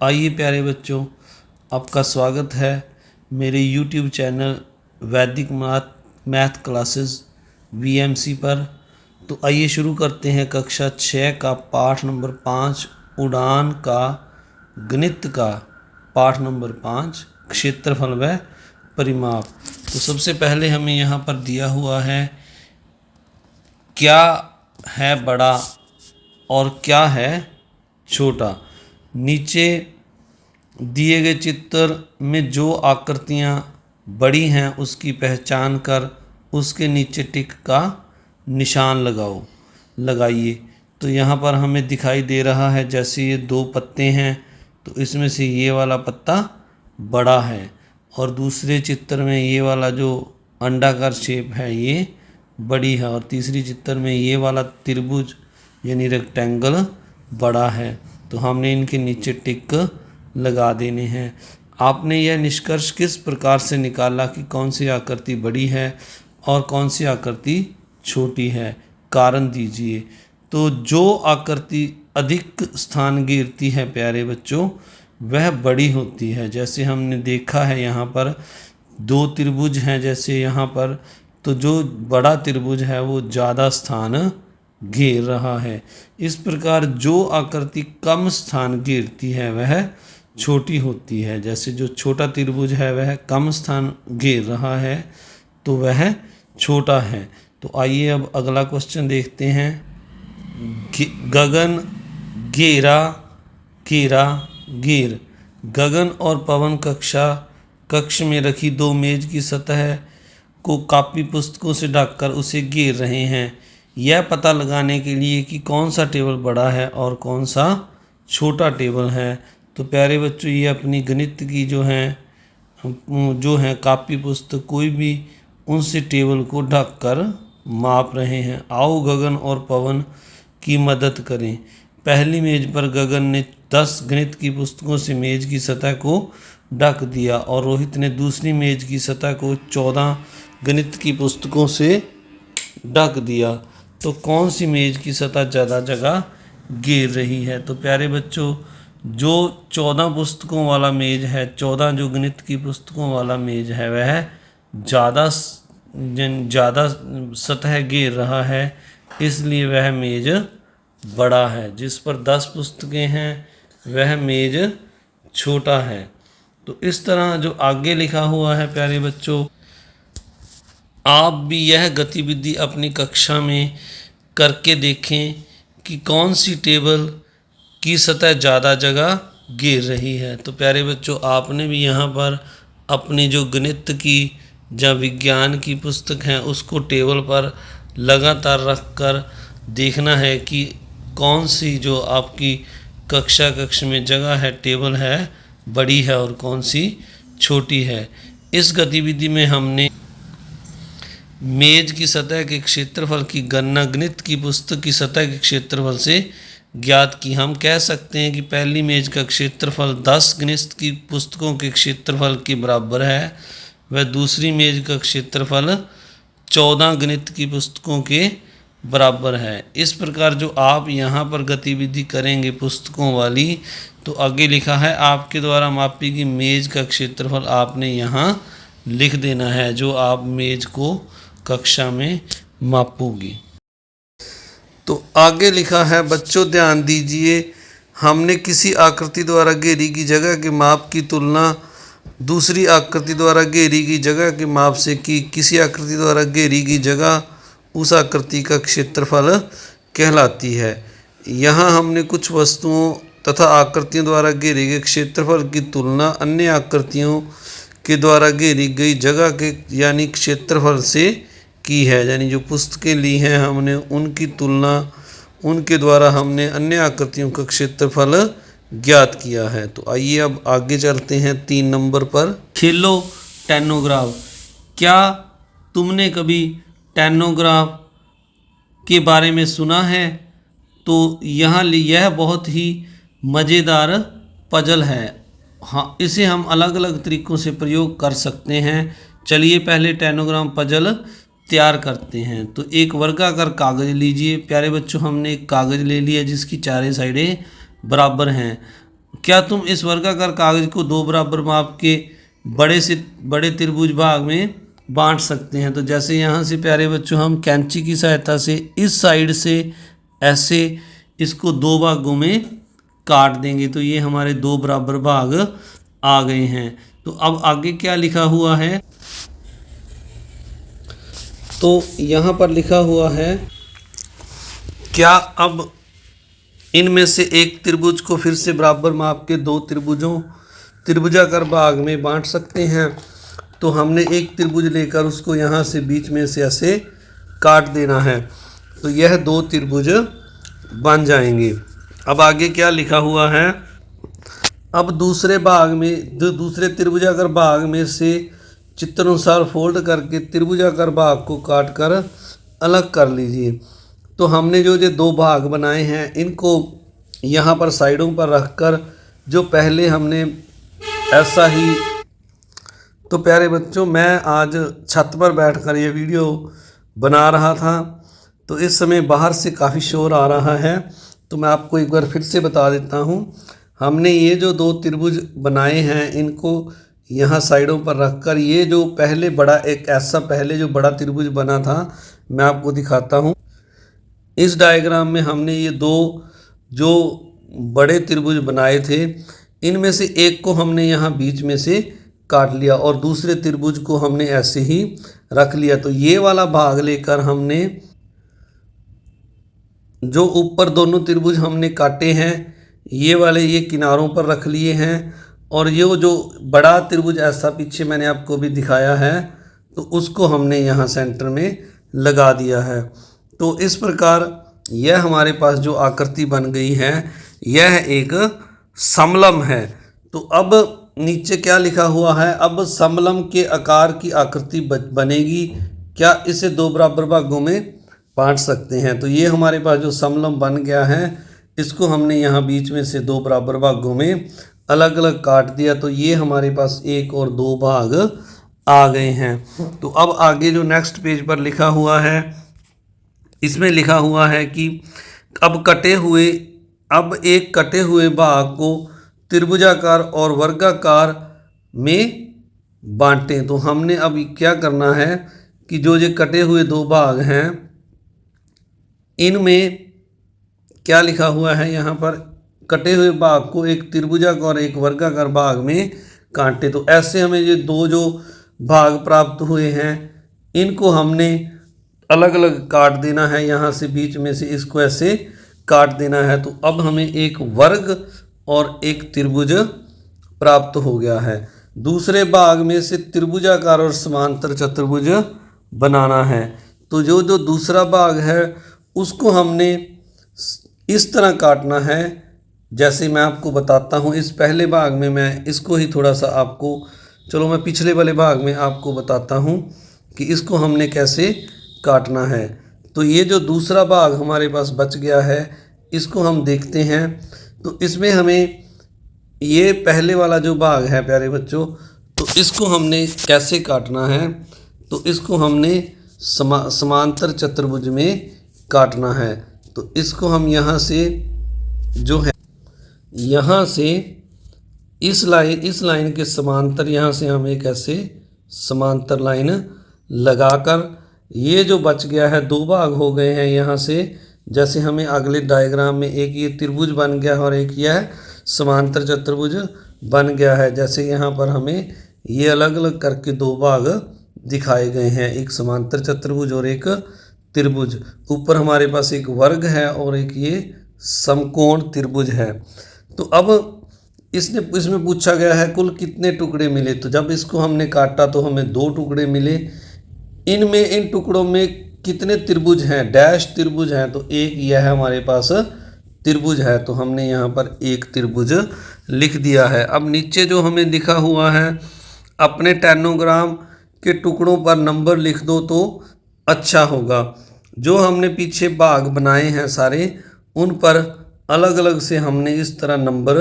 आइए प्यारे बच्चों, आपका स्वागत है मेरे YouTube चैनल वैदिक मैथ क्लासेस VMC पर। तो आइए शुरू करते हैं कक्षा 6 का पाठ नंबर 5 उड़ान का गणित का पाठ नंबर 5 क्षेत्रफल व परिमाप। तो सबसे पहले हमें यहाँ पर दिया हुआ है क्या है बड़ा और क्या है छोटा। नीचे दिए गए चित्र में जो आकृतियाँ बड़ी हैं उसकी पहचान कर उसके नीचे टिक का निशान लगाइए। तो यहाँ पर हमें दिखाई दे रहा है जैसे ये 2 पत्ते हैं तो इसमें से ये वाला पत्ता बड़ा है और दूसरे चित्र में ये वाला जो अंडाकार शेप है ये बड़ी है और तीसरी चित्र में ये वाला त्रिभुज यानी रेक्टेंगल बड़ा है। तो हमने इनके नीचे टिक लगा देने हैं। आपने यह निष्कर्ष किस प्रकार से निकाला कि कौन सी आकृति बड़ी है और कौन सी आकृति छोटी है, कारण दीजिए। तो जो आकृति अधिक स्थान घेरती है प्यारे बच्चों वह बड़ी होती है। जैसे हमने देखा है यहाँ पर 2 त्रिभुज हैं जैसे यहाँ पर, तो जो बड़ा त्रिभुज है वो ज़्यादा स्थान घेर रहा है। इस प्रकार जो आकृति कम स्थान घेरती है वह छोटी होती है। जैसे जो छोटा त्रिभुज है वह कम स्थान घेर रहा है तो वह छोटा है। तो आइए अब अगला क्वेश्चन देखते हैं। गगन घेरा घेरा घेर। गगन और पवन कक्ष में रखी 2 मेज की सतह को कॉपी पुस्तकों से ढककर उसे घेर रहे हैं। यह पता लगाने के लिए कि कौन सा टेबल बड़ा है और कौन सा छोटा टेबल है। तो प्यारे बच्चों ये अपनी गणित की जो है कॉपी पुस्तक कोई भी उनसे टेबल को ढककर माप रहे हैं। आओ गगन और पवन की मदद करें। पहली मेज पर गगन ने 10 गणित की पुस्तकों से मेज की सतह को ढक दिया और रोहित ने दूसरी मेज की सतह को 14 गणित की पुस्तकों से ढक दिया। तो कौन सी मेज की सतह ज़्यादा जगह घेर रही है। तो प्यारे बच्चों जो 14 पुस्तकों वाला मेज है, 14 जो गणित की पुस्तकों वाला मेज है वह ज़्यादा सतह घेर रहा है, इसलिए वह मेज बड़ा है। जिस पर 10 पुस्तकें हैं वह मेज छोटा है। तो इस तरह जो आगे लिखा हुआ है प्यारे बच्चों, आप भी यह गतिविधि अपनी कक्षा में करके देखें कि कौन सी टेबल की सतह ज़्यादा जगह घेर रही है। तो प्यारे बच्चों आपने भी यहाँ पर अपनी जो गणित की या विज्ञान की पुस्तक है उसको टेबल पर लगातार रख कर देखना है कि कौन सी जो आपकी कक्ष में जगह है टेबल है बड़ी है और कौन सी छोटी है। इस गतिविधि में हमने मेज की सतह के क्षेत्रफल की गणना गणित की पुस्तक की सतह के क्षेत्रफल से ज्ञात की। हम कह सकते हैं कि पहली मेज का क्षेत्रफल 10 गणित की पुस्तकों के क्षेत्रफल के बराबर है वह दूसरी मेज का क्षेत्रफल 14 गणित की पुस्तकों के बराबर है। इस प्रकार जो आप यहाँ पर गतिविधि करेंगे पुस्तकों वाली, तो आगे लिखा है आपके द्वारा मापी गई मेज का क्षेत्रफल आपने यहाँ लिख देना है जो आप मेज को कक्षा में मापोगी। तो आगे लिखा है बच्चों ध्यान दीजिए, हमने किसी आकृति द्वारा घेरी की जगह के माप की तुलना दूसरी आकृति द्वारा घेरी की जगह के माप से की। किसी आकृति द्वारा घेरी की जगह उस आकृति का क्षेत्रफल कहलाती है। यहाँ हमने कुछ वस्तुओं तथा आकृतियों द्वारा घेरे गए क्षेत्रफल की तुलना अन्य आकृतियों के द्वारा घेरी गई जगह के यानी क्षेत्रफल से की है। यानी जो पुस्तकें ली हैं हमने उनकी तुलना उनके द्वारा हमने अन्य आकृतियों का क्षेत्रफल ज्ञात किया है। तो आइए अब आगे चलते हैं 3 नंबर पर। खेलो टेनोग्राफ। क्या तुमने कभी टेनोग्राफ के बारे में सुना है? तो यह बहुत ही मज़ेदार पजल है। हाँ, इसे हम अलग अलग तरीक़ों से प्रयोग कर सकते हैं। चलिए पहले टेनोग्राम पजल तैयार करते हैं। तो एक वर्गाकार कागज़ लीजिए। प्यारे बच्चों हमने एक कागज़ ले लिया जिसकी चारों साइडें बराबर हैं। क्या तुम इस वर्गाकार कागज को दो बराबर माप के बड़े से बड़े त्रिभुज भाग में बांट सकते हैं? तो जैसे यहाँ से प्यारे बच्चों हम कैंची की सहायता से इस साइड से ऐसे इसको दो भागों में काट देंगे तो ये हमारे दो बराबर भाग आ गए हैं। तो अब आगे क्या लिखा हुआ है? तो यहाँ पर लिखा हुआ है, क्या अब इनमें से एक त्रिभुज को फिर से बराबर माप के दो त्रिभुजाकार भाग में बांट सकते हैं? तो हमने एक त्रिभुज लेकर उसको यहाँ से बीच में से ऐसे काट देना है तो यह दो त्रिभुज बन जाएंगे। अब आगे क्या लिखा हुआ है? अब दूसरे त्रिभुजाकार भाग में से चित्रानुसार फोल्ड करके त्रिभुजाकार भाग को काटकर अलग कर लीजिए। तो हमने जो दो भाग बनाए हैं इनको यहाँ पर साइडों पर रखकर जो पहले हमने ऐसा ही, तो प्यारे बच्चों मैं आज छत पर बैठकर ये वीडियो बना रहा था तो इस समय बाहर से काफ़ी शोर आ रहा है, तो मैं आपको एक बार फिर से बता देता हूँ। हमने ये जो दो त्रिभुज बनाए हैं इनको यहाँ साइडों पर रखकर ये जो पहले बड़ा एक ऐसा पहले जो बड़ा त्रिभुज बना था मैं आपको दिखाता हूँ। इस डायग्राम में हमने ये दो जो बड़े त्रिभुज बनाए थे इनमें से एक को हमने यहाँ बीच में से काट लिया और दूसरे त्रिभुज को हमने ऐसे ही रख लिया। तो ये वाला भाग लेकर हमने जो ऊपर दोनों त्रिभुज हमने काटे हैं ये वाले ये किनारों पर रख लिए हैं और ये जो बड़ा त्रिभुज ऐसा पीछे मैंने आपको भी दिखाया है तो उसको हमने यहाँ सेंटर में लगा दिया है। तो इस प्रकार यह हमारे पास जो आकृति बन गई है यह एक समलम है। तो अब नीचे क्या लिखा हुआ है? अब समलम के आकार की आकृति बनेगी, क्या इसे दो बराबर भागों में बांट सकते हैं? तो ये हमारे पास जो समलम बन गया है इसको हमने यहाँ बीच में से दो बराबर भागों में अलग अलग काट दिया तो ये हमारे पास एक और दो भाग आ गए हैं। तो अब आगे जो नेक्स्ट पेज पर लिखा हुआ है इसमें लिखा हुआ है कि अब एक कटे हुए भाग को त्रिभुजाकार और वर्गाकार में बांटें। तो हमने अब क्या करना है कि जो ये कटे हुए दो भाग हैं इनमें क्या लिखा हुआ है यहाँ पर, कटे हुए भाग को एक त्रिभुजाकार और एक वर्गाकार भाग में काटे। तो ऐसे हमें ये दो जो भाग प्राप्त हुए हैं इनको हमने अलग अलग काट देना है, यहाँ से बीच में से इसको ऐसे काट देना है। तो अब हमें एक वर्ग और एक त्रिभुज प्राप्त हो गया है। दूसरे भाग में से त्रिभुजाकार और समांतर चतुर्भुज बनाना है। तो जो दूसरा भाग है उसको हमने इस तरह काटना है जैसे मैं आपको बताता हूँ। इस पहले भाग में मैं इसको ही थोड़ा सा आपको, चलो मैं पिछले वाले भाग में आपको बताता हूँ कि इसको हमने कैसे काटना है। तो ये जो दूसरा भाग हमारे पास बच गया है इसको हम देखते हैं। तो इसमें हमें ये पहले वाला जो भाग है प्यारे बच्चों तो इसको हमने कैसे काटना है? तो इसको हमने समांतर चतुर्भुज में काटना है। तो इसको हम यहाँ से जो है यहाँ से इस लाइन के समांतर यहाँ से हम एक ऐसे समांतर लाइन लगाकर ये जो बच गया है दो भाग हो गए हैं यहाँ से, जैसे हमें अगले डायग्राम में एक ये त्रिभुज बन गया है और एक यह समांतर चतुर्भुज बन गया है। जैसे यहाँ पर हमें ये अलग अलग करके दो भाग दिखाए गए हैं, एक समांतर चतुर्भुज और एक त्रिभुज। ऊपर हमारे पास एक वर्ग है और एक ये समकोण त्रिभुज है। तो अब इसमें पूछा गया है कुल कितने टुकड़े मिले। तो जब इसको हमने काटा तो हमें दो टुकड़े मिले। इन टुकड़ों में कितने त्रिभुज हैं? डैश त्रिभुज हैं। तो एक यह हमारे पास त्रिभुज है तो हमने यहाँ पर एक त्रिभुज लिख दिया है। अब नीचे जो हमें लिखा हुआ है अपने टेनोग्राम के टुकड़ों पर नंबर लिख दो तो अच्छा होगा। जो हमने पीछे भाग बनाए हैं सारे उन पर अलग अलग से हमने इस तरह नंबर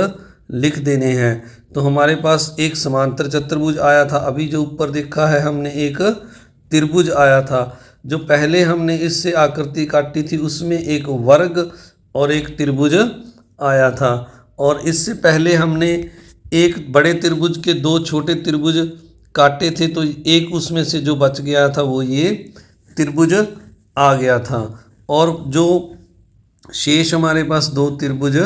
लिख देने हैं। तो हमारे पास एक समांतर चतुर्भुज आया था, अभी जो ऊपर देखा है हमने एक त्रिभुज आया था। जो पहले हमने इससे आकृति काटी थी उसमें एक वर्ग और एक त्रिभुज आया था। और इससे पहले हमने एक बड़े त्रिभुज के दो छोटे त्रिभुज काटे थे, तो एक उसमें से जो बच गया था वो ये त्रिभुज आ गया था, और जो शेष हमारे पास दो त्रिभुज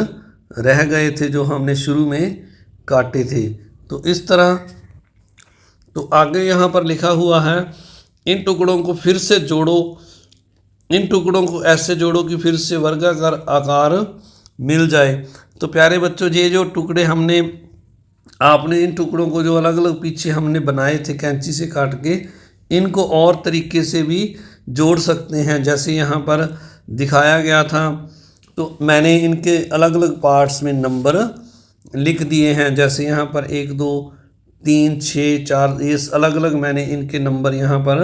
रह गए थे जो हमने शुरू में काटे थे। तो इस तरह, तो आगे यहाँ पर लिखा हुआ है, इन टुकड़ों को फिर से जोड़ो, इन टुकड़ों को ऐसे जोड़ो कि फिर से वर्गाकार आकार मिल जाए। तो प्यारे बच्चों, ये जो टुकड़े हमने, आपने इन टुकड़ों को जो अलग अलग पीछे हमने बनाए थे कैंची से काट के, इनको और तरीके से भी जोड़ सकते हैं, जैसे यहाँ पर दिखाया गया था। तो मैंने इनके अलग अलग पार्ट्स में नंबर लिख दिए हैं, जैसे यहाँ पर 1 2 3 6 4, ये अलग अलग मैंने इनके नंबर यहाँ पर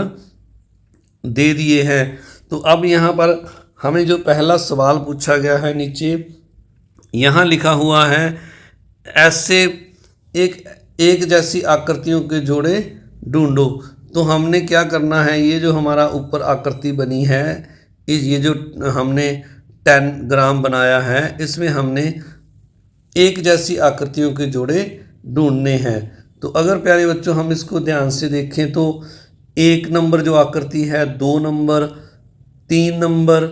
दे दिए हैं। तो अब यहाँ पर हमें जो पहला सवाल पूछा गया है, नीचे यहाँ लिखा हुआ है, ऐसे एक जैसी आकृतियों के जोड़े ढूंढो। तो हमने क्या करना है, ये जो हमारा ऊपर आकृति बनी है, ये जो हमने 10 ग्राम बनाया है, इसमें हमने एक जैसी आकृतियों के जोड़े ढूंढने हैं। तो अगर प्यारे बच्चों हम इसको ध्यान से देखें तो 1 नंबर जो आकृति है, 2 नंबर, 3 नंबर,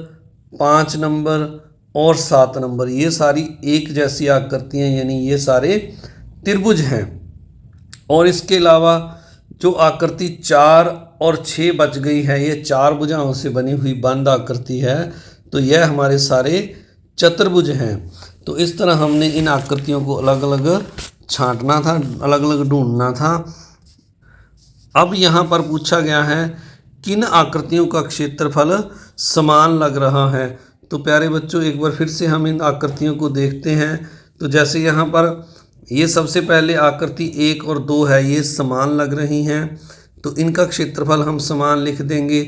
5 नंबर और 7 नंबर, ये सारी एक जैसी आकृतियाँ, यानी ये सारे त्रिभुज हैं। और इसके अलावा जो आकृति 4 और 6 बच गई है, ये 4 भुजाओं से बनी हुई बंद आकृति है, तो यह हमारे सारे चतुर्भुज हैं। तो इस तरह हमने इन आकृतियों को अलग अलग छांटना था, अलग अलग ढूंढना था। अब यहाँ पर पूछा गया है, किन आकृतियों का क्षेत्रफल समान लग रहा है। तो प्यारे बच्चों, एक बार फिर से हम इन आकृतियों को देखते हैं। तो जैसे यहाँ पर ये सबसे पहले आकृति 1 और 2 है, ये समान लग रही हैं, तो इनका क्षेत्रफल हम समान लिख देंगे।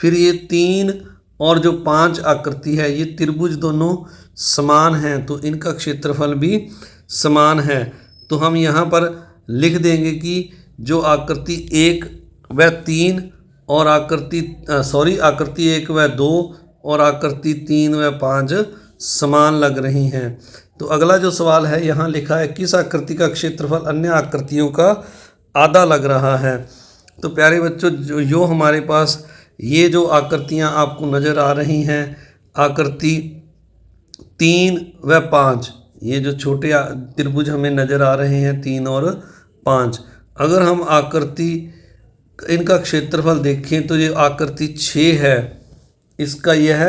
फिर ये 3 और जो 5 आकृति है, ये त्रिभुज दोनों समान हैं, तो इनका क्षेत्रफल भी समान है। तो हम यहाँ पर लिख देंगे कि जो आकृति 1 व 3 और आकृति 1 व 2 और आकृति 3 व 5 समान लग रही हैं। तो अगला जो सवाल है, यहाँ लिखा है, किस आकृति का क्षेत्रफल अन्य आकृतियों का आधा लग रहा है। तो प्यारे बच्चों, जो हमारे पास ये जो आकृतियाँ आपको नज़र आ रही हैं, आकृति 3 व 5, ये जो छोटे त्रिभुज हमें नज़र आ रहे हैं 3 और 5, अगर हम आकृति इनका क्षेत्रफल देखें तो ये आकृति 6 है, इसका यह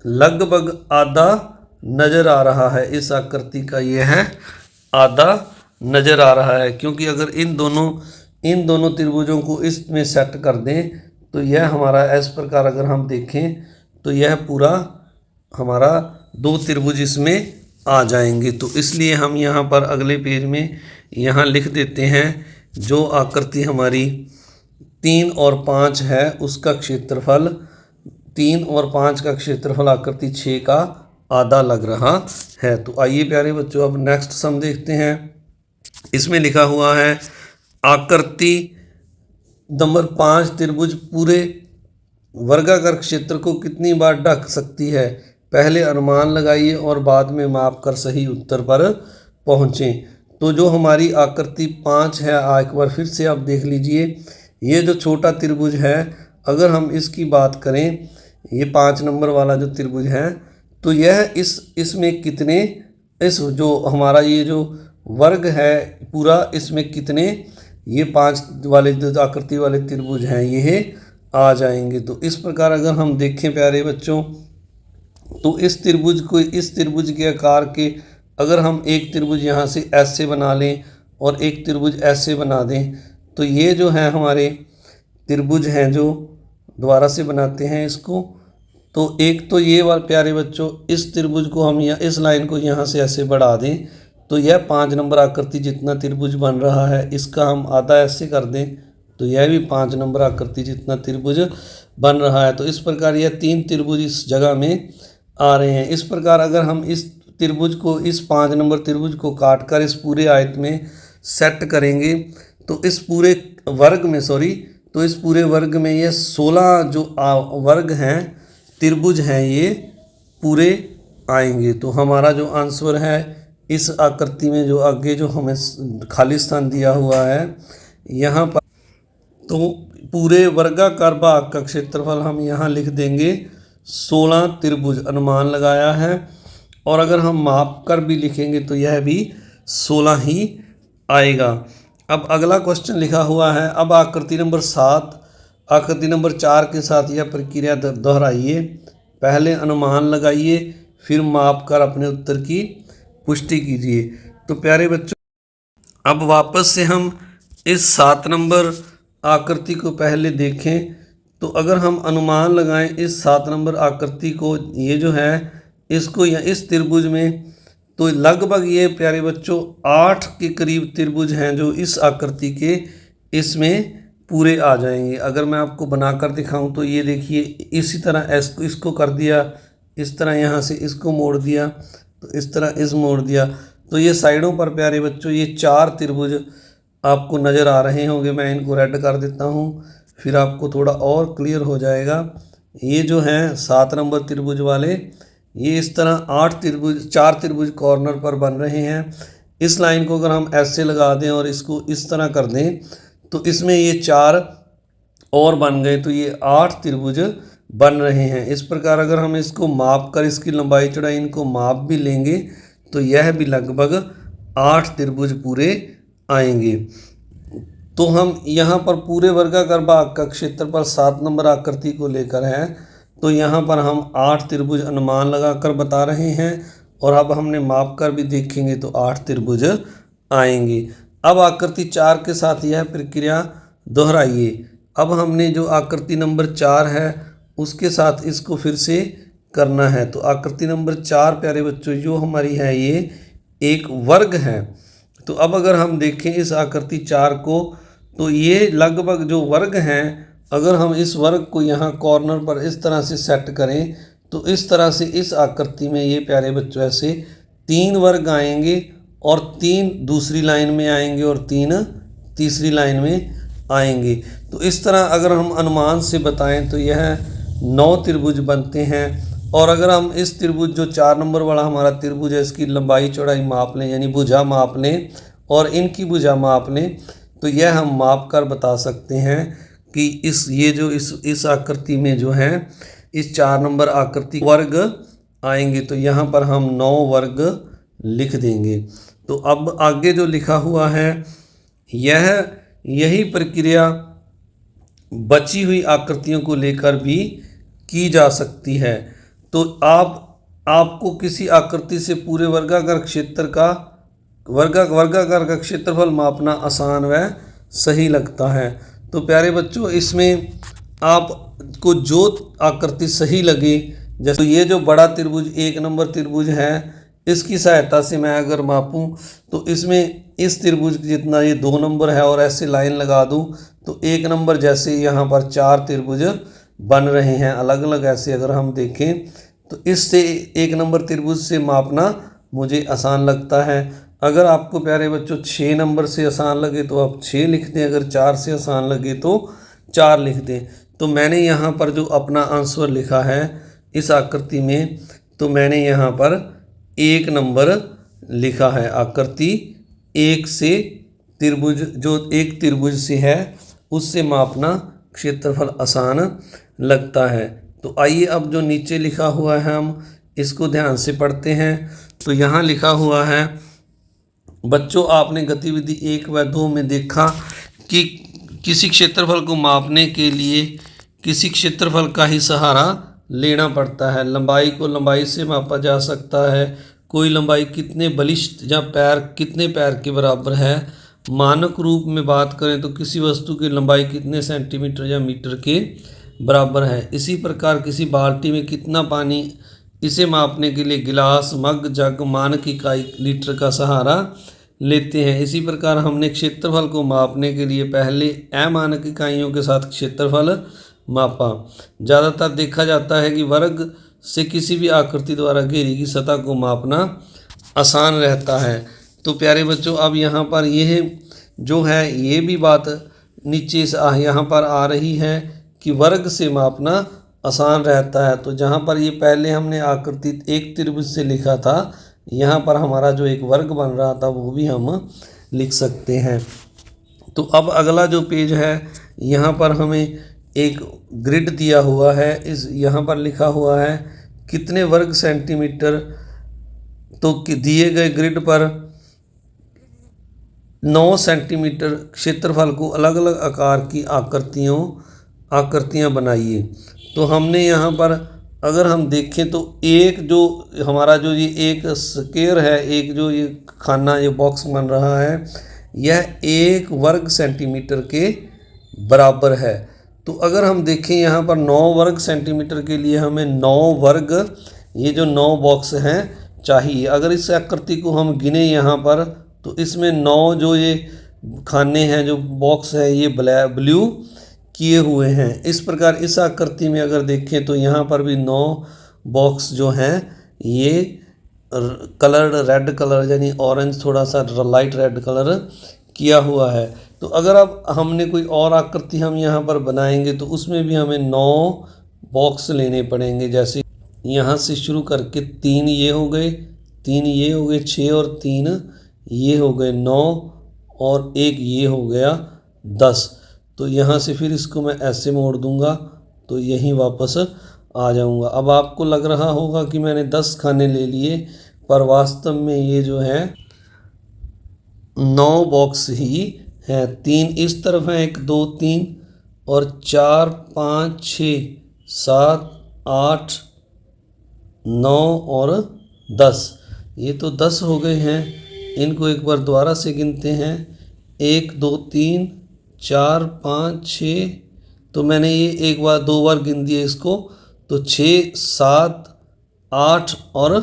लगभग आधा नज़र आ रहा है, इस आकृति का यह आधा नज़र आ रहा है, क्योंकि अगर इन दोनों त्रिभुजों को इसमें सेट कर दें तो यह हमारा इस प्रकार अगर हम देखें तो यह पूरा हमारा 2 त्रिभुज इसमें आ जाएंगे। तो इसलिए हम यहाँ पर अगले पेज में यहाँ लिख देते हैं, जो आकृति हमारी 3 और 5 है, उसका क्षेत्रफल 3 और 5 का क्षेत्रफल आकृति 6 का आधा लग रहा है। तो आइए प्यारे बच्चों, अब नेक्स्ट सम देखते हैं। इसमें लिखा हुआ है, आकृति नंबर 5 त्रिभुज पूरे वर्गाकार क्षेत्र को कितनी बार ढक सकती है। पहले अनुमान लगाइए और बाद में माप कर सही उत्तर पर पहुँचें। तो जो हमारी आकृति 5 है, एक बार फिर से आप देख लीजिए, ये जो छोटा त्रिभुज है, अगर हम इसकी बात करें, ये 5 नंबर वाला जो त्रिभुज है, तो यह इसमें कितने, इस जो हमारा ये जो वर्ग है पूरा, इसमें कितने ये 5 वाले जो आकृति वाले त्रिभुज हैं ये आ जाएंगे। तो इस प्रकार अगर हम देखें प्यारे बच्चों, तो इस त्रिभुज के आकार के अगर हम एक त्रिभुज यहाँ से ऐसे बना लें और एक त्रिभुज ऐसे बना दें, तो ये जो है हमारे त्रिभुज हैं जो दोबारा से बनाते हैं इसको। तो एक तो ये वाला प्यारे बच्चों, इस त्रिभुज को हम इस लाइन को यहाँ से ऐसे बढ़ा दें, तो यह 5 नंबर आकृति जितना त्रिभुज बन रहा है, इसका हम आधा ऐसे कर दें, तो यह भी 5 नंबर आकृति जितना त्रिभुज बन रहा है। तो इस प्रकार यह 3 त्रिभुज इस जगह में आ रहे हैं। इस प्रकार अगर हम इस त्रिभुज को, इस 5 नंबर त्रिभुज को काट कर इस पूरे आयत में सेट करेंगे, तो इस पूरे वर्ग में ये 16 जो वर्ग हैं, त्रिभुज हैं, ये पूरे आएंगे। तो हमारा जो आंसर है इस आकृति में जो आगे जो हमें खाली स्थान दिया हुआ है यहाँ पर, तो पूरे वर्गाकार भाग का क्षेत्रफल हम यहाँ लिख देंगे 16 त्रिभुज अनुमान लगाया है। और अगर हम माप कर भी लिखेंगे तो यह भी 16 ही आएगा। अब अगला क्वेश्चन लिखा हुआ है, अब आकृति नंबर 7 आकृति नंबर 4 के साथ यह प्रक्रिया दोहराइए। पहले अनुमान लगाइए, फिर माप कर अपने उत्तर की पुष्टि कीजिए। तो प्यारे बच्चों, अब वापस से हम इस 7 नंबर आकृति को पहले देखें। तो अगर हम अनुमान लगाएं इस 7 नंबर आकृति को, ये जो है इसको या इस त्रिभुज में, तो लगभग ये प्यारे बच्चों 8 के करीब त्रिभुज हैं जो इस आकृति के इसमें पूरे आ जाएंगे। अगर मैं आपको बनाकर दिखाऊं तो ये देखिए, इसी तरह इसको कर दिया, इस तरह यहाँ से इसको मोड़ दिया, तो इस तरह इस मोड़ दिया, तो ये साइडों पर प्यारे बच्चों ये 4 त्रिभुज आपको नज़र आ रहे होंगे। मैं इनको रेड कर देता हूँ, फिर आपको थोड़ा और क्लियर हो जाएगा। ये जो हैं 7 नंबर त्रिभुज वाले, ये इस तरह 4 त्रिभुज कॉर्नर पर बन रहे हैं। इस लाइन को अगर हम ऐसे लगा दें और इसको इस तरह कर दें तो इसमें ये 4 और बन गए, तो ये 8 त्रिभुज बन रहे हैं। इस प्रकार अगर हम इसको माप कर इसकी लंबाई चौड़ाई इनको माप भी लेंगे तो यह भी लगभग 8 त्रिभुज पूरे आएंगे। तो हम यहाँ पर पूरे वर्गाकार भाग का क्षेत्रफल 7 नंबर आकृति को लेकर है, तो यहाँ पर हम 8 त्रिभुज अनुमान लगाकर बता रहे हैं, और अब हमने माप कर भी देखेंगे तो 8 त्रिभुज आएंगे। अब आकृति 4 के साथ यह प्रक्रिया दोहराइए। अब हमने जो आकृति नंबर 4 है उसके साथ इसको फिर से करना है। तो आकृति नंबर 4 प्यारे बच्चों जो हमारी है ये एक वर्ग है। तो अब अगर हम देखें इस आकृति 4 को, तो ये लगभग जो वर्ग हैं, अगर हम इस वर्ग को यहाँ कॉर्नर पर इस तरह से सेट करें तो इस तरह से इस आकृति में ये प्यारे बच्चों ऐसे 3 वर्ग आएंगे, और 3 दूसरी लाइन में आएंगे और 3 तीसरी लाइन में आएंगे। तो इस तरह अगर हम अनुमान से बताएं तो यह 9 त्रिभुज बनते हैं। और अगर हम इस त्रिभुज जो 4 नंबर वाला हमारा त्रिभुज है इसकी लंबाई चौड़ाई माप लें, यानी भुजा माप लें और इनकी भुजा माप लें, तो यह हम माप कर बता सकते हैं कि इस आकृति में जो है इस 4 नंबर आकृति वर्ग आएंगे। तो यहाँ पर हम 9 वर्ग लिख देंगे। तो अब आगे जो लिखा हुआ है यही प्रक्रिया बची हुई आकृतियों को लेकर भी की जा सकती है। तो आपको किसी आकृति से पूरे वर्गाकार का क्षेत्रफल मापना आसान व सही लगता है। तो प्यारे बच्चों, इसमें आपको जो आकृति सही लगे, जैसे ये जो बड़ा त्रिभुज 1 नंबर त्रिभुज है, इसकी सहायता से मैं अगर मापूं तो इसमें इस त्रिभुज जितना ये 2 नंबर है और ऐसे लाइन लगा दूं तो 1 नंबर जैसे यहाँ पर 4 त्रिभुज बन रहे हैं अलग अलग। ऐसे अगर हम देखें तो इससे 1 नंबर त्रिभुज से मापना मुझे आसान लगता है। अगर आपको प्यारे बच्चों 6 नंबर से आसान लगे तो आप 6 लिख दें, अगर 4 से आसान लगे तो 4 लिख दें। तो मैंने यहाँ पर जो अपना आंसर लिखा है इस आकृति में, तो मैंने यहाँ पर 1 नंबर लिखा है। आकृति 1 से त्रिभुज जो एक त्रिभुज से है उससे मापना क्षेत्रफल आसान लगता है। तो आइए अब जो नीचे लिखा हुआ है हम इसको ध्यान से पढ़ते हैं। तो यहाँ लिखा हुआ है, बच्चों आपने गतिविधि 1 व 2 में देखा कि किसी क्षेत्रफल को मापने के लिए किसी क्षेत्रफल का ही सहारा लेना पड़ता है। लंबाई को लंबाई से मापा जा सकता है, कोई लंबाई कितने बलिष्ठ या कितने पैर के बराबर है। मानक रूप में बात करें तो किसी वस्तु की लंबाई कितने सेंटीमीटर या मीटर के बराबर है। इसी प्रकार किसी बाल्टी में कितना पानी, इसे मापने के लिए गिलास, मग, जग, मानक इकाई लीटर का सहारा लेते हैं। इसी प्रकार हमने क्षेत्रफल को मापने के लिए पहले अमानक इकाइयों के साथ क्षेत्रफल मापा। ज़्यादातर देखा जाता है कि वर्ग से किसी भी आकृति द्वारा घेरी की सतह को मापना आसान रहता है। तो प्यारे बच्चों, अब यहाँ पर यह जो है ये भी बात नीचे से यहाँ पर आ रही है कि वर्ग से मापना आसान रहता है। तो जहाँ पर ये पहले हमने आकृति 1 त्रिभुज से लिखा था, यहाँ पर हमारा जो एक वर्ग बन रहा था वो भी हम लिख सकते हैं। तो अब अगला जो पेज है, यहाँ पर हमें एक ग्रिड दिया हुआ है। इस यहाँ पर लिखा हुआ है कितने वर्ग सेंटीमीटर, तो दिए गए ग्रिड पर 9 सेंटीमीटर क्षेत्रफल को अलग अलग आकार की आकृतियाँ बनाइए। तो हमने यहाँ पर अगर हम देखें तो एक जो हमारा जो ये एक स्क्वायर है, एक जो ये खाना ये बॉक्स बन रहा है, यह 1 वर्ग सेंटीमीटर के बराबर है। तो अगर हम देखें यहाँ पर 9 वर्ग सेंटीमीटर के लिए हमें 9 वर्ग, ये जो 9 बॉक्स हैं चाहिए। अगर इस आकृति को हम गिने यहाँ पर तो इसमें 9 जो ये खाने हैं, जो बॉक्स है, ये ब्लू किए हुए हैं। इस प्रकार इस आकृति में अगर देखें तो यहाँ पर भी 9 बॉक्स जो हैं ये कलर्ड रेड कलर यानी ऑरेंज थोड़ा सा लाइट रेड कलर किया हुआ है। तो अगर अब हमने कोई और आकृति हम यहाँ पर बनाएंगे तो उसमें भी हमें 9 बॉक्स लेने पड़ेंगे। जैसे यहाँ से शुरू करके 3 ये हो गए, 3 ये हो गए, 6 और 3 ये हो गए 9 और 1 ये हो गया 10। तो यहाँ से फिर इसको मैं ऐसे मोड़ दूँगा तो यहीं वापस आ जाऊँगा। अब आपको लग रहा होगा कि मैंने 10 खाने ले लिए, पर वास्तव में ये जो है 9 बॉक्स ही हैं। 3 इस तरफ हैं, 1 2 3 और 4 5 6 7 8 9 और 10। ये तो 10 हो गए हैं। इनको एक बार दोबारा से गिनते हैं, 1 2 3 4 5 6, तो मैंने ये एक बार 2 बार गिन दिए इसको, तो 6 7 8 और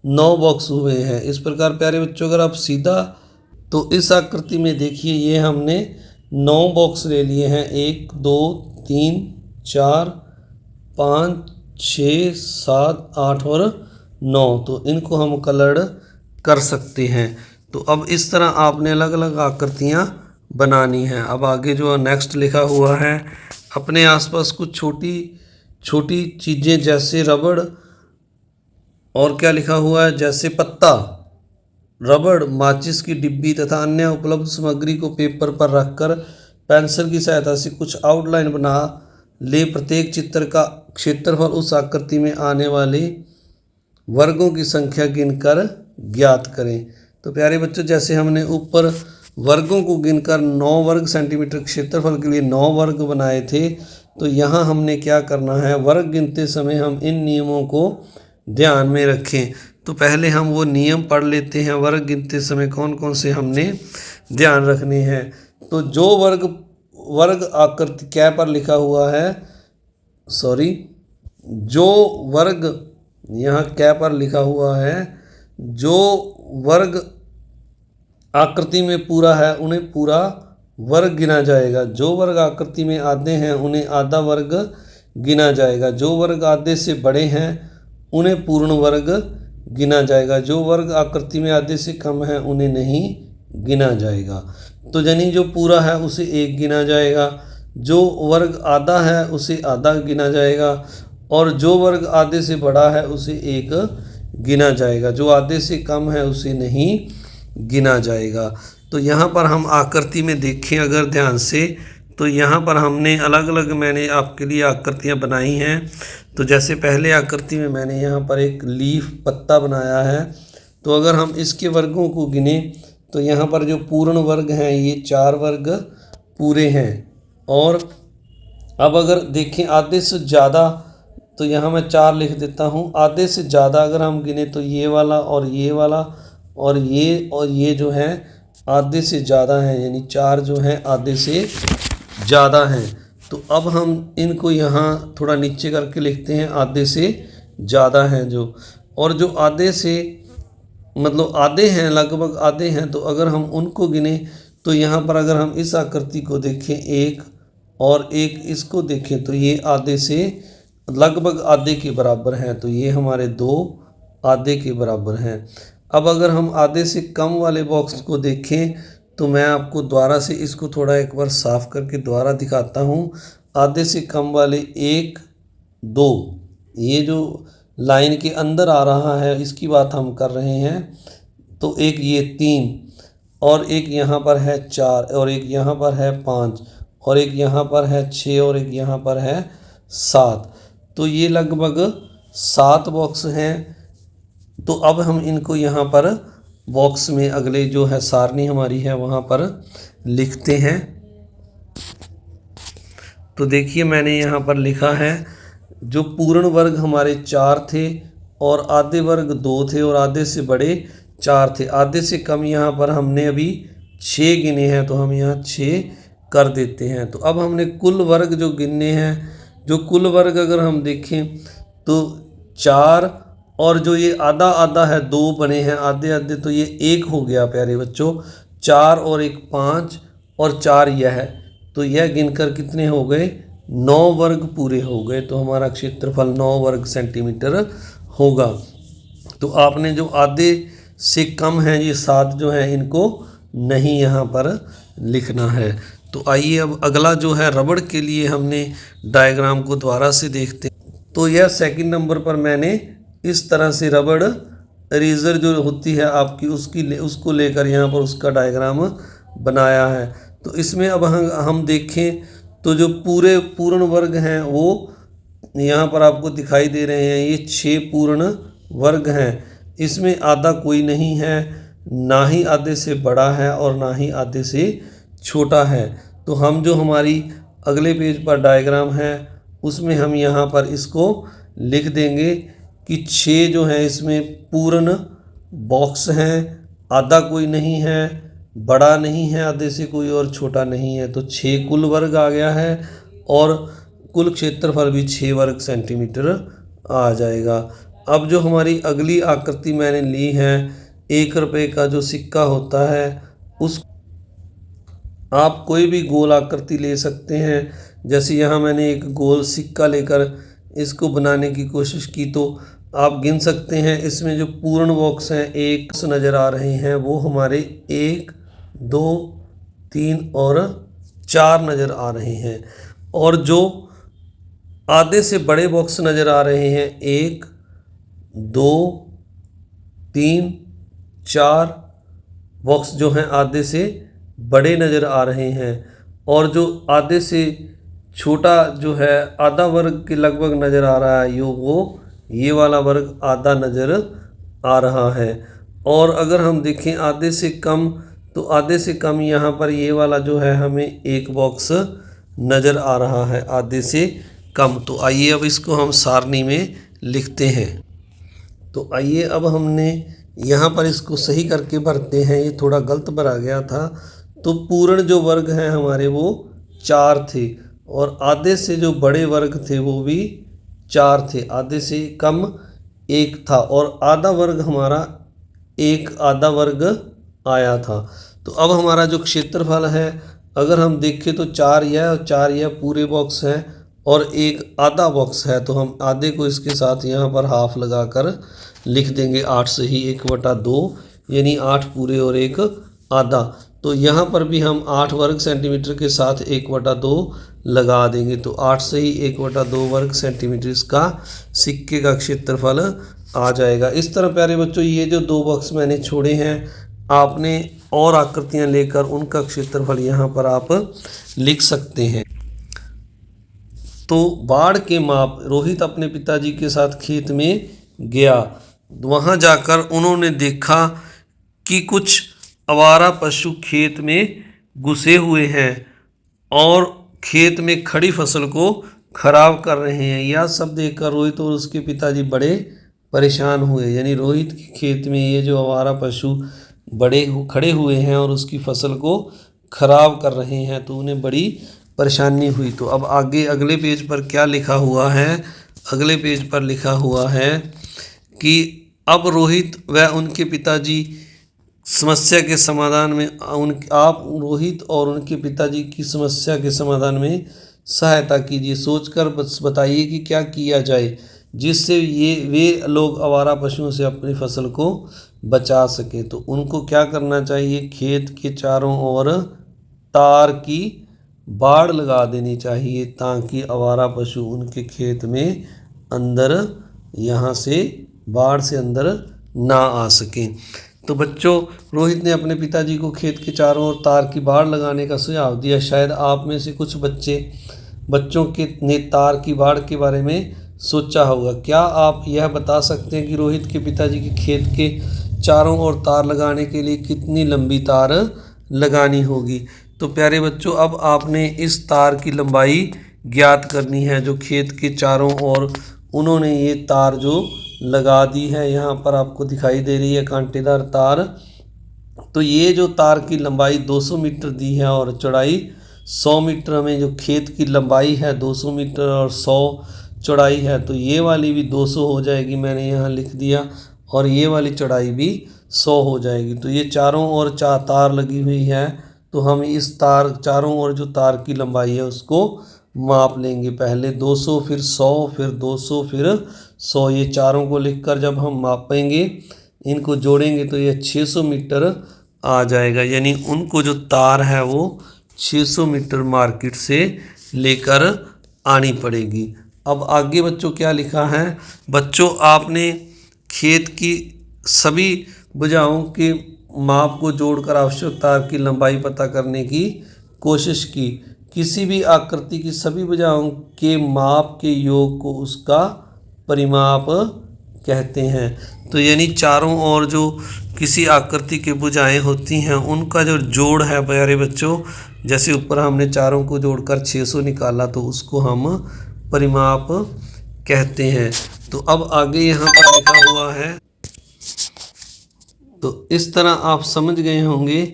9 बॉक्स हुए हैं। इस प्रकार प्यारे बच्चों अगर आप सीधा तो इस आकृति में देखिए, ये हमने 9 बॉक्स ले लिए हैं, 1 2 3 4 5 6 7 8 और 9। तो इनको हम कलर्ड कर सकते हैं। तो अब इस तरह आपने अलग अलग आकृतियाँ बनानी हैं। अब आगे जो नेक्स्ट लिखा हुआ है, अपने आसपास कुछ छोटी छोटी चीज़ें जैसे रबड़ और क्या लिखा हुआ है, जैसे पत्ता, रबड़, माचिस की डिब्बी तथा अन्य उपलब्ध सामग्री को पेपर पर रखकर पेंसिल की सहायता से कुछ आउटलाइन बना ले। प्रत्येक चित्र का क्षेत्रफल उस आकृति में आने वाले वर्गों की संख्या गिनकर ज्ञात करें। तो प्यारे बच्चों जैसे हमने ऊपर वर्गों को गिनकर 9 वर्ग सेंटीमीटर क्षेत्रफल के लिए 9 वर्ग बनाए थे, तो यहाँ हमने क्या करना है, वर्ग गिनते समय हम इन नियमों को ध्यान में रखें। तो पहले हम वो नियम पढ़ लेते हैं, वर्ग गिनते समय कौन कौन से हमने ध्यान रखने हैं। तो जो वर्ग आकृति क्या पर लिखा हुआ है, जो वर्ग यहाँ क्या पर लिखा हुआ है, जो वर्ग आकृति में पूरा है उन्हें पूरा वर्ग गिना जाएगा। जो वर्ग आकृति में आधे हैं उन्हें आधा वर्ग गिना जाएगा। जो वर्ग आधे से बड़े हैं उन्हें पूर्ण वर्ग गिना जाएगा। जो वर्ग आकृति में आधे से कम है उन्हें नहीं गिना जाएगा। तो यानी जो पूरा है उसे 1 गिना जाएगा, जो वर्ग आधा है उसे आधा गिना जाएगा, और जो वर्ग आधे से बड़ा है उसे 1 गिना जाएगा। जो आधे से कम है उसे नहीं गिना जाएगा। तो यहाँ पर हम आकृति में देखें अगर ध्यान से, तो यहाँ पर हमने अलग अलग मैंने आपके लिए आकृतियाँ बनाई हैं। तो जैसे पहले आकृति में मैंने यहाँ पर एक लीफ पत्ता बनाया है। तो अगर हम इसके वर्गों को गिने तो यहाँ पर जो पूर्ण वर्ग हैं ये 4 वर्ग पूरे हैं। और अब अगर देखें आधे से ज़्यादा, तो यहाँ मैं 4 लिख देता हूँ। आधे से ज़्यादा अगर हम गिने तो ये वाला और ये वाला और ये जो है आधे से ज़्यादा हैं, यानी 4 जो हैं आधे से ज़्यादा हैं। तो अब हम इनको यहाँ थोड़ा नीचे करके लिखते हैं, आधे से ज़्यादा हैं जो, और जो आधे से मतलब आधे हैं, लगभग आधे हैं। तो अगर हम उनको गिने तो यहाँ पर अगर हम इस आकृति को देखें 1 और 1 इसको देखें तो ये आधे से लगभग आधे के बराबर हैं। तो ये हमारे 2 आधे के बराबर हैं। अब अगर हम आधे से कम वाले बॉक्स को देखें तो मैं आपको दोबारा से इसको थोड़ा एक बार साफ़ करके दोबारा दिखाता हूँ। आधे से कम वाले 1 2, ये जो लाइन के अंदर आ रहा है, इसकी बात हम कर रहे हैं। तो एक ये 3 और एक यहाँ पर है 4 और एक यहाँ पर है 5 और एक यहाँ पर है 6 और एक यहाँ पर है 7। तो ये लगभग 7 बॉक्स हैं। तो अब हम इनको यहाँ पर बॉक्स में अगले जो है सारनी हमारी है वहाँ पर लिखते हैं। तो देखिए मैंने यहाँ पर लिखा है, जो पूर्ण वर्ग हमारे 4 थे और आधे वर्ग 2 थे और आधे से बड़े 4 थे। आधे से कम यहाँ पर हमने अभी 6 गिने हैं, तो हम यहाँ 6 कर देते हैं। तो अब हमने कुल वर्ग जो गिनने हैं, जो कुल वर्ग अगर हम देखें तो 4 और जो ये आधा आधा है 2 बने हैं आधे आधे, तो ये 1 हो गया प्यारे बच्चों। 4 और 1 5 और 4 यह है, तो यह गिनकर कितने हो गए, 9 वर्ग पूरे हो गए। तो हमारा क्षेत्रफल 9 वर्ग सेंटीमीटर होगा। तो आपने जो आधे से कम है ये 7 जो है इनको नहीं यहाँ पर लिखना है। तो आइए अब अगला जो है रबड़ के लिए हमने डायग्राम को दोबारा से देखते हैं। तो यह सेकंड नंबर पर मैंने इस तरह से रबड़ इरेज़र जो होती है आपकी उसको लेकर यहाँ पर उसका डायग्राम बनाया है। तो इसमें अब हम देखें तो जो पूरे पूर्ण वर्ग हैं वो यहाँ पर आपको दिखाई दे रहे हैं। ये 6 पूर्ण वर्ग हैं। इसमें आधा कोई नहीं है, ना ही आधे से बड़ा है और ना ही आधे से छोटा है। तो हम जो हमारी अगले पेज पर डायग्राम है उसमें हम यहाँ पर इसको लिख देंगे कि 6 जो है इसमें पूर्ण बॉक्स हैं, आधा कोई नहीं है, बड़ा नहीं है आधे से कोई और छोटा नहीं है। तो 6 कुल वर्ग आ गया है और कुल क्षेत्रफल भी 6 वर्ग सेंटीमीटर आ जाएगा। अब जो हमारी अगली आकृति मैंने ली है, 1 रुपये का जो सिक्का होता है उस आप कोई भी गोल आकृति ले सकते हैं। जैसे यहाँ मैंने एक गोल सिक्का लेकर इसको बनाने की कोशिश की, तो आप गिन सकते हैं इसमें जो पूर्ण बॉक्स हैं 1 नज़र आ रहे हैं, वो हमारे 1 2 3 और 4 नज़र आ रहे हैं। और जो आधे से बड़े बॉक्स नज़र आ रहे हैं 1 2 3 4 बॉक्स जो हैं आधे से बड़े नज़र आ रहे हैं। और जो आधे से छोटा जो है आधा वर्ग के लगभग नज़र आ रहा है, ये वाला वर्ग आधा नज़र आ रहा है। और अगर हम देखें आधे से कम, तो आधे से कम यहाँ पर ये वाला जो है हमें 1 बॉक्स नज़र आ रहा है आधे से कम। तो आइए अब इसको हम सारणी में लिखते हैं। तो आइए अब हमने यहाँ पर इसको सही करके भरते हैं, ये थोड़ा गलत भरा गया था। तो पूर्ण जो वर्ग हैं हमारे वो 4 थे और आधे से जो बड़े वर्ग थे वो भी 4 थे, आधे से कम 1 था और आधा वर्ग हमारा 1 आधा वर्ग आया था। तो अब हमारा जो क्षेत्रफल है अगर हम देखें तो 4 यह और 4 यह पूरे बॉक्स हैं और 1 आधा बॉक्स है। तो हम आधे को इसके साथ यहाँ पर हाफ लगाकर लिख देंगे 8 से ही 1/2, यानी 8 पूरे और 1 आधा। तो यहाँ पर भी हम 8 वर्ग सेंटीमीटर के साथ 1/2 लगा देंगे। तो 8 से ही 1/2 वर्ग सेंटीमीटर इसका सिक्के का क्षेत्रफल आ जाएगा। इस तरह प्यारे बच्चों ये जो 2 बॉक्स मैंने छोड़े हैं, आपने और आकृतियाँ लेकर उनका क्षेत्रफल यहाँ पर आप लिख सकते हैं। तो बाढ़ के माप, रोहित अपने पिताजी के साथ खेत में गया। वहाँ जाकर उन्होंने देखा कि कुछ आवारा पशु खेत में घुसे हुए हैं और खेत में खड़ी फसल को खराब कर रहे हैं। यह सब देखकर रोहित और उसके पिताजी बड़े परेशान हुए। यानी रोहित के खेत में ये जो आवारा पशु खड़े हुए हैं और उसकी फसल को खराब कर रहे हैं, तो उन्हें बड़ी परेशानी हुई। तो अब आगे अगले पेज पर क्या लिखा हुआ है, अगले पेज पर लिखा हुआ है कि अब रोहित व उनके पिताजी समस्या के समाधान में आप रोहित और उनके पिताजी की समस्या के समाधान में सहायता कीजिए। सोचकर बताइए कि क्या किया जाए जिससे वे लोग आवारा पशुओं से अपनी फसल को बचा सकें। तो उनको क्या करना चाहिए, खेत के चारों ओर तार की बाड़ लगा देनी चाहिए ताकि आवारा पशु उनके खेत में अंदर यहाँ से बाढ़ से अंदर ना आ सकें। तो बच्चों, रोहित ने अपने पिताजी को खेत के चारों ओर तार की बाड़ लगाने का सुझाव दिया। शायद आप में से कुछ बच्चों के ने तार की बाड़ के बारे में सोचा होगा। क्या आप यह बता सकते हैं कि रोहित के पिताजी के खेत के चारों ओर तार लगाने के लिए कितनी लंबी तार लगानी होगी? तो प्यारे बच्चों, अब आपने इस तार की लंबाई ज्ञात करनी है जो खेत के चारों ओर उन्होंने ये तार जो लगा दी है। यहाँ पर आपको दिखाई दे रही है कांटेदार तार। तो ये जो तार की लंबाई 200 मीटर दी है और चौड़ाई 100 मीटर में जो खेत की लंबाई है 200 मीटर और 100 चौड़ाई है, तो ये वाली भी 200 हो जाएगी, मैंने यहाँ लिख दिया, और ये वाली चौड़ाई भी 100 हो जाएगी। तो ये चारों ओर तार लगी हुई है, तो हम इस तार चारों ओर जो तार की लंबाई है उसको माप लेंगे। पहले 200, फिर 100, फिर 200, फिर 100। ये चारों को लिखकर जब हम मापेंगे, इनको जोड़ेंगे तो ये 600 मीटर आ जाएगा। यानी उनको जो तार है वो 600 मीटर मार्केट से लेकर आनी पड़ेगी। अब आगे बच्चों क्या लिखा है? बच्चों, आपने खेत की सभी भुजाओं के माप को जोड़कर आवश्यक तार की लंबाई पता करने की कोशिश की। किसी भी आकृति की सभी भुजाओं के माप के योग को उसका परिमाप कहते हैं। तो यानी चारों ओर जो किसी आकृति की भुजाएं होती हैं उनका जो जोड़ है प्यारे बच्चों, जैसे ऊपर हमने चारों को जोड़कर 600 निकाला, तो उसको हम परिमाप कहते हैं। तो अब आगे यहाँ पर लिखा हुआ है, तो इस तरह आप समझ गए होंगे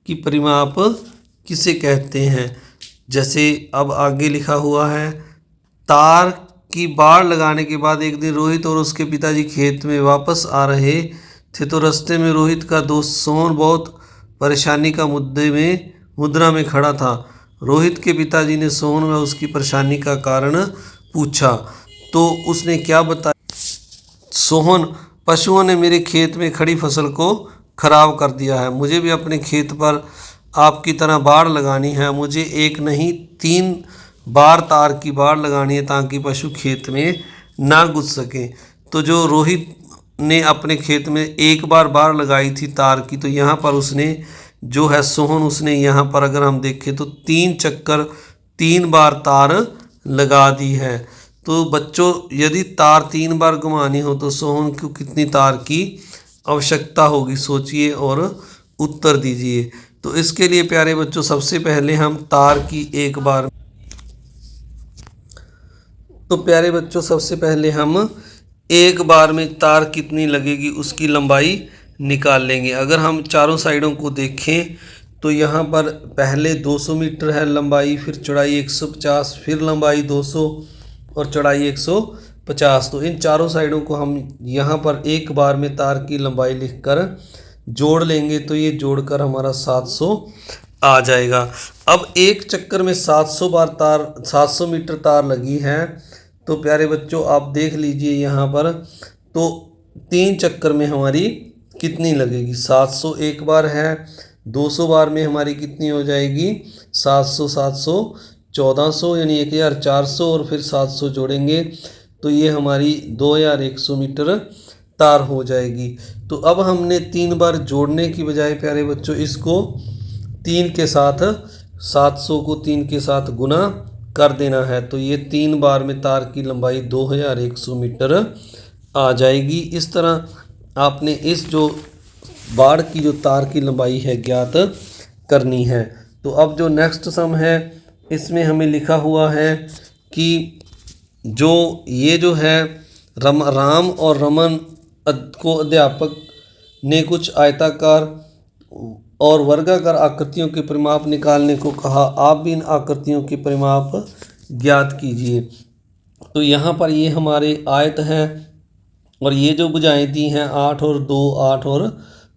कि परिमाप किसे कहते हैं। जैसे अब आगे लिखा हुआ है, तार की बाड़ लगाने के बाद एक दिन रोहित और उसके पिताजी खेत में वापस आ रहे थे, तो रास्ते में रोहित का दोस्त सोहन बहुत परेशानी का मुद्रा में खड़ा था। रोहित के पिताजी ने सोहन व उसकी परेशानी का कारण पूछा, तो उसने क्या बताया? सोहन, पशुओं ने मेरे खेत में खड़ी फसल को खराब कर दिया है। मुझे भी अपने खेत पर आपकी तरह बाड़ लगानी है। मुझे एक नहीं 3 बार तार की बाड़ लगानी है ताकि पशु खेत में ना घुस सकें। तो जो रोहित ने अपने खेत में एक बार लगाई थी तार की, तो यहाँ पर उसने जो है सोहन, उसने यहाँ पर अगर हम देखें तो 3 चक्कर 3 बार तार लगा दी है। तो बच्चों, यदि तार 3 बार घुमानी हो तो सोहन को कितनी तार की आवश्यकता होगी? सोचिए और उत्तर दीजिए। तो इसके लिए प्यारे बच्चों, सबसे पहले हम तार की एक बार में तार कितनी लगेगी उसकी लंबाई निकाल लेंगे। अगर हम चारों साइडों को देखें तो यहाँ पर पहले 200 मीटर है लंबाई, फिर चौड़ाई 150, फिर लंबाई 200 और चौड़ाई 150। तो इन चारों साइडों को हम यहाँ पर एक बार में तार की लंबाई लिखकर जोड़ लेंगे, तो ये जोड़कर हमारा 700 आ जाएगा। अब एक चक्कर में 700 मीटर तार लगी है। तो प्यारे बच्चों, आप देख लीजिए यहाँ पर, तो 3 चक्कर में हमारी कितनी लगेगी? 700 एक बार है, 200 बार में हमारी कितनी हो जाएगी? 700 700 1400, यानी 1400, और फिर 700 जोड़ेंगे तो ये हमारी 2100 मीटर तार हो जाएगी। तो अब हमने 3 बार जोड़ने की बजाय प्यारे बच्चों इसको 3 के साथ 700 को 3 के साथ गुना कर देना है। तो ये 3 बार में तार की लंबाई 2100 मीटर आ जाएगी। इस तरह आपने इस जो बाड़ की जो तार की लंबाई है ज्ञात करनी है। तो अब जो नेक्स्ट सम है इसमें हमें लिखा हुआ है कि जो ये जो है राम और रमन को अध्यापक ने कुछ आयताकार और वर्गाकार आकृतियों के परिमाप निकालने को कहा। आप भी इन आकृतियों के परिमाप ज्ञात कीजिए। तो यहाँ पर ये हमारे आयत हैं और ये जो भुजाएं दी हैं 8 और 2, 8 और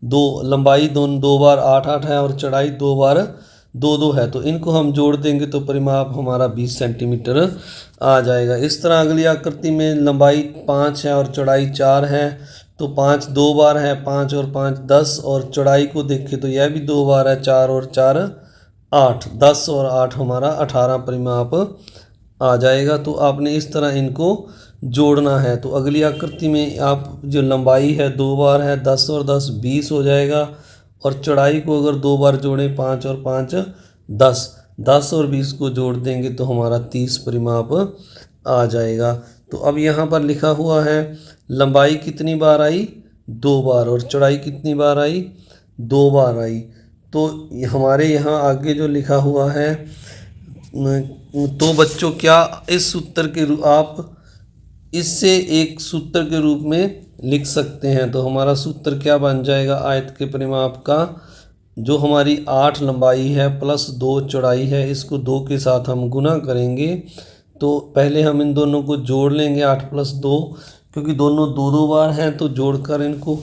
2, लंबाई 2 बार 8 8 है और चौड़ाई 2 बार 2 2 है। तो इनको हम जोड़ देंगे तो परिमाप हमारा 20 सेंटीमीटर आ जाएगा। इस तरह अगली आकृति में लंबाई 5 है और चौड़ाई 4 है। तो 5 2 बार है, 5 और 5 10, और चौड़ाई को देखें तो यह भी 2 बार है, 4 और 4 8, 10 और 8 हमारा 18 परिमाप आ जाएगा। तो आपने इस तरह इनको जोड़ना है। तो अगली आकृति में आप जो लंबाई है 2 बार है 10 और 10 20 हो जाएगा, और चौड़ाई को अगर 2 बार जोड़ें 5 और 5 10, 10 और 20 को जोड़ देंगे तो हमारा 30 परिमाप आ जाएगा। तो अब यहाँ पर लिखा हुआ है लंबाई कितनी बार आई, 2 बार, और चौड़ाई कितनी बार आई, 2 बार आई। तो हमारे यहाँ आगे जो लिखा हुआ है, तो बच्चों क्या इस सूत्र के आप इससे एक सूत्र के रूप में लिख सकते हैं। तो हमारा सूत्र क्या बन जाएगा, आयत के परिमाप का जो हमारी 8 लंबाई है प्लस 2 चौड़ाई है, इसको 2 के साथ हम गुना करेंगे। तो पहले हम इन दोनों को जोड़ लेंगे 8 + 2, क्योंकि दोनों 2 बार हैं तो जोड़कर इनको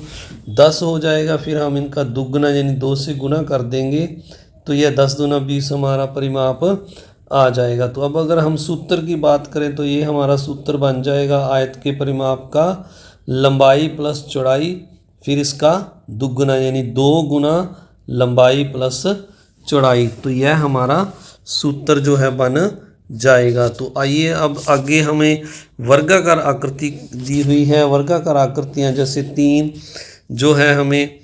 10 हो जाएगा। फिर हम इनका दुगुना यानी 2 से गुना कर देंगे, तो यह 10 दूना 20 हमारा परिमाप आ जाएगा। तो अब अगर हम सूत्र की बात करें तो ये हमारा सूत्र बन जाएगा आयत के परिमाप का लंबाई प्लस चौड़ाई, फिर इसका दुगुना यानी 2 गुना लंबाई प्लस चौड़ाई। तो यह हमारा सूत्र जो है बन जाएगा। तो आइए अब आगे हमें वर्गाकार आकृति दी हुई है। वर्गाकार आकृतियाँ जैसे 3 जो है हमें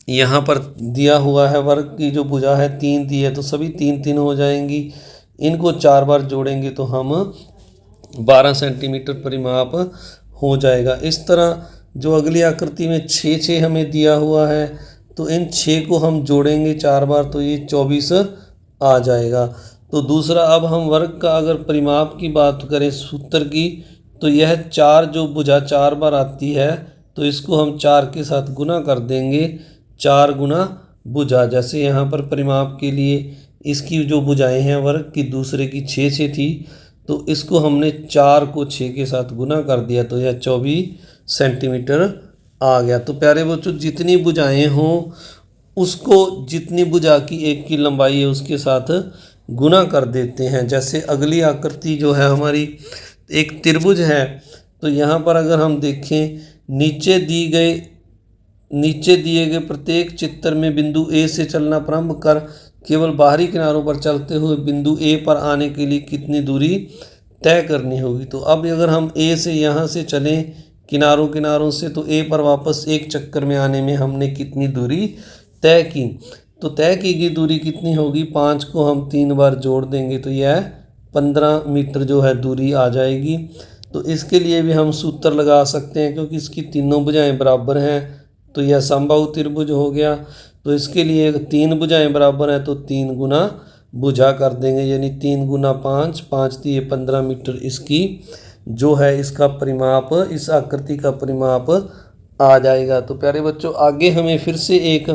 यहाँ पर दिया हुआ है, वर्ग की जो भुजा है 3 दी है, तो सभी 3 3 हो जाएंगी। इनको 4 बार जोड़ेंगे तो हम 12 सेंटीमीटर परिमाप हो जाएगा। इस तरह जो अगली आकृति में 6 6 हमें दिया हुआ है, तो इन 6 को हम जोड़ेंगे 4 बार तो ये 24 आ जाएगा। तो दूसरा, अब हम वर्ग का अगर परिमाप की बात करें सूत्र की, तो यह 4 जो भुजा 4 बार आती है, तो इसको हम 4 के साथ गुना कर देंगे, 4 गुना भुजा। जैसे यहाँ पर परिमाप के लिए इसकी जो भुजाएं हैं वर्ग की दूसरे की 6 6 थी, तो इसको हमने 4 को 6 के साथ गुना कर दिया, तो यह 24 सेंटीमीटर आ गया। तो प्यारे बच्चों, जितनी भुजाएं हों उसको जितनी भुजा की एक की लंबाई है उसके साथ गुना कर देते हैं। जैसे अगली आकृति जो है हमारी एक त्रिभुज है, तो यहाँ पर अगर हम देखें नीचे दिए गए प्रत्येक चित्र में बिंदु ए से चलना प्रारंभ कर केवल बाहरी किनारों पर चलते हुए बिंदु ए पर आने के लिए कितनी दूरी तय करनी होगी। तो अब अगर हम ए से यहाँ से चलें किनारों से, तो ए पर वापस एक चक्कर में आने में हमने कितनी दूरी तय की। तो तय की गई दूरी कितनी होगी, 5 को हम 3 बार जोड़ देंगे तो यह 15 मीटर जो है दूरी आ जाएगी। तो इसके लिए भी हम सूत्र लगा सकते हैं, क्योंकि इसकी तीनों भुजाएं बराबर हैं, तो यह समबाहु त्रिभुज हो गया। तो इसके लिए 3 भुजाएं बराबर हैं तो 3 गुना भुजा कर देंगे, यानी 3 गुना 5, 5 × 15 मीटर इसकी जो है इसका परिमाप, इस आकृति का परिमाप आ जाएगा। तो प्यारे बच्चों, आगे हमें फिर से एक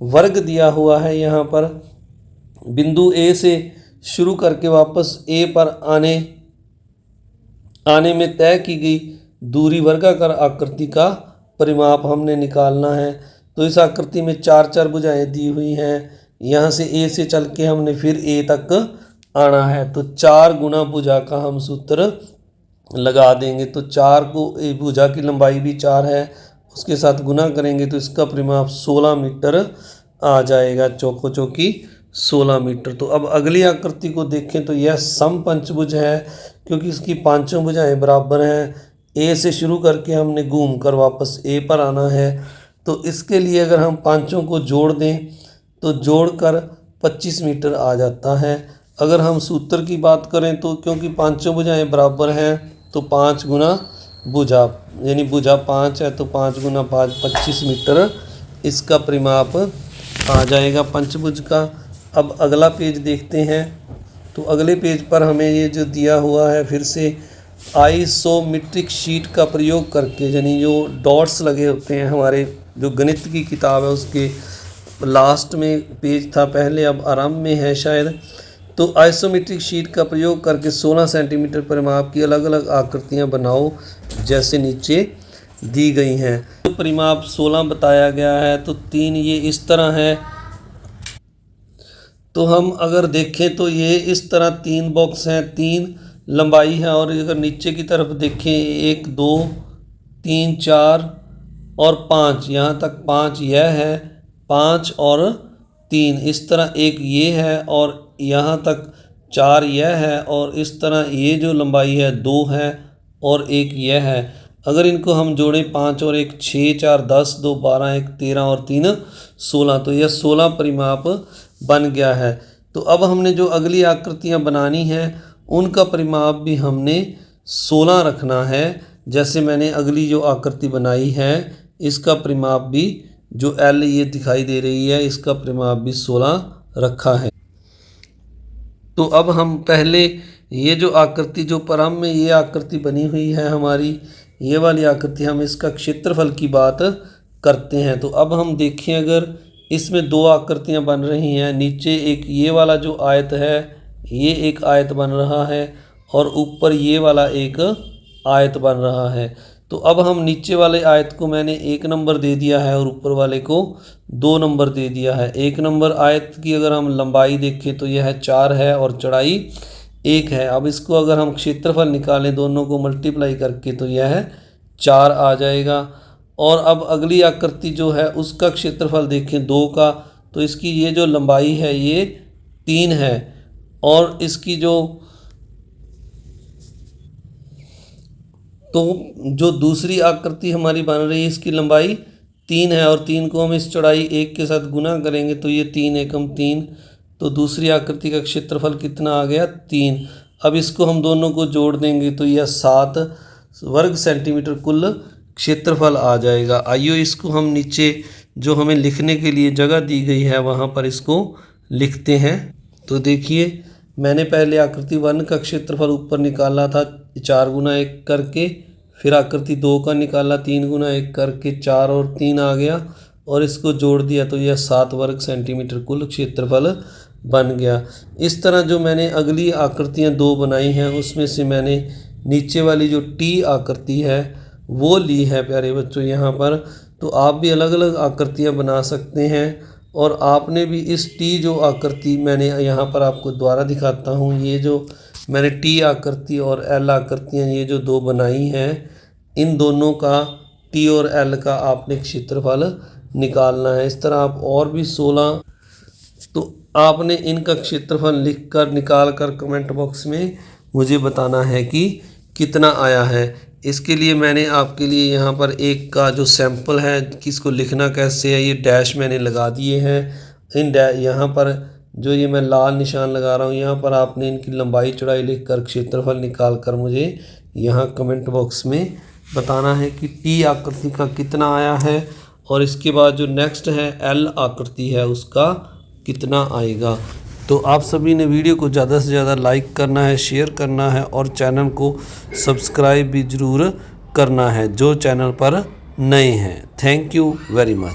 वर्ग दिया हुआ है। यहाँ पर बिंदु ए से शुरू करके वापस ए पर आने में तय की गई दूरी वर्गाकार आकृति का परिमाप हमने निकालना है। तो इस आकृति में 4 4 भुजाएं दी हुई हैं। यहाँ से ए से चल के हमने फिर ए तक आना है, तो 4 गुना भुजा का हम सूत्र लगा देंगे। तो 4 को भुजा की लंबाई भी 4 है, उसके साथ गुना करेंगे तो इसका परिमाप 16 मीटर आ जाएगा, चौको चौकी 16 मीटर। तो अब अगली आकृति को देखें तो यह समपंचभुज है, क्योंकि इसकी पांचों भुजाएं बराबर हैं। ए से शुरू करके हमने घूम कर वापस ए पर आना है, तो इसके लिए अगर हम पांचों को जोड़ दें तो जोड़कर 25 मीटर आ जाता है। अगर हम सूत्र की बात करें तो क्योंकि पांचों भुजाएं बराबर हैं, तो 5 गुना भुजा यानी भुजा 5 है तो 5 गुना 5 25 मीटर इसका परिमाप आ जाएगा पंचभुज का। अब अगला पेज देखते हैं, तो अगले पेज पर हमें ये जो दिया हुआ है फिर से आइसोमेट्रिक शीट का प्रयोग करके, यानी जो डॉट्स लगे होते हैं हमारे जो गणित की किताब है उसके लास्ट में पेज था पहले, अब आरंभ में है शायद। तो आइसोमेट्रिक शीट का प्रयोग करके 16 सेंटीमीटर परिमाप की अलग अलग आकृतियां बनाओ जैसे नीचे दी गई हैं। तो परिमाप 16 बताया गया है, तो 3 ये इस तरह है। तो हम अगर देखें तो ये इस तरह 3 बॉक्स हैं, 3 लंबाई है, और अगर नीचे की तरफ देखें 1 2 3 4 और 5, यहाँ तक 5 यह है, 5 और 3 इस तरह, एक ये है और यहाँ तक 4 यह है, और इस तरह ये जो लंबाई है 2 है और एक यह है। अगर इनको हम जोड़ें 5 और 1 6, 4 10, 2 12, 1 13 और 3 16, तो यह 16 परिमाप बन गया है। तो अब हमने जो अगली आकृतियाँ बनानी हैं उनका परिमाप भी हमने 16 रखना है। जैसे मैंने अगली जो आकृति बनाई है इसका परिमाप भी जो L ये दिखाई दे रही है इसका परिमाप भी 16 रखा है। तो अब हम पहले ये जो आकृति जो परम में ये आकृति बनी हुई है हमारी, ये वाली आकृति, हम इसका क्षेत्रफल की बात करते हैं। तो अब हम देखें, अगर इसमें दो आकृतियां बन रही हैं, नीचे एक ये वाला जो आयत है ये एक आयत बन रहा है और ऊपर ये वाला एक आयत बन रहा है। तो अब हम नीचे वाले आयत को मैंने 1 नंबर दे दिया है और ऊपर वाले को 2 नंबर दे दिया है। 1 नंबर आयत की अगर हम लंबाई देखें तो यह 4 है और चौड़ाई 1 है। अब इसको अगर हम क्षेत्रफल निकालें दोनों को मल्टीप्लाई करके तो यह 4 आ जाएगा। और अब अगली आकृति जो है उसका क्षेत्रफल देखें 2 का, तो इसकी ये जो लंबाई है ये 3 है और इसकी जो दूसरी आकृति हमारी बन रही है इसकी लंबाई 3 है और 3 को हम इस चौड़ाई 1 के साथ गुना करेंगे तो ये 3 एकम 3, तो दूसरी आकृति का क्षेत्रफल कितना आ गया 3। अब इसको हम दोनों को जोड़ देंगे तो यह 7 वर्ग सेंटीमीटर कुल क्षेत्रफल आ जाएगा। आइए इसको हम नीचे जो हमें लिखने के लिए जगह दी गई है वहाँ पर इसको लिखते हैं। तो देखिए, मैंने पहले आकृति 1 का क्षेत्रफल ऊपर निकाला था 4 गुना 1 करके, फिर आकृति 2 का निकाला 3 गुना 1 करके, 4 और 3 आ गया और इसको जोड़ दिया तो यह 7 वर्ग सेंटीमीटर कुल क्षेत्रफल बन गया। इस तरह जो मैंने अगली आकृतियाँ 2 बनाई हैं उसमें से मैंने नीचे वाली जो टी आकृति है वो ली है प्यारे बच्चों यहाँ पर। तो आप भी अलग अलग आकृतियाँ बना सकते हैं और आपने भी इस टी जो आकृति मैंने यहाँ पर आपको दोबारा दिखाता हूँ, ये जो मैंने टी आकृति और एल आकृतियाँ ये जो 2 बनाई हैं, इन दोनों का टी और एल का आपने क्षेत्रफल निकालना है। इस तरह आप और भी 16, तो आपने इनका क्षेत्रफल लिख कर निकाल कर कमेंट बॉक्स में मुझे बताना है कि कितना आया है। इसके लिए मैंने आपके लिए यहाँ पर एक का जो सैंपल है कि इसको लिखना कैसे है, ये डैश मैंने लगा दिए हैं। यहाँ पर जो ये मैं लाल निशान लगा रहा हूँ यहाँ पर आपने इनकी लंबाई चौड़ाई लिख कर क्षेत्रफल निकाल कर मुझे यहाँ कमेंट बॉक्स में बताना है कि टी आकृति का कितना आया है और इसके बाद जो नेक्स्ट है एल आकृति है उसका कितना आएगा। तो आप सभी ने वीडियो को ज़्यादा से ज़्यादा लाइक करना है, शेयर करना है और चैनल को सब्सक्राइब भी ज़रूर करना है जो चैनल पर नए हैं। Thank you very much.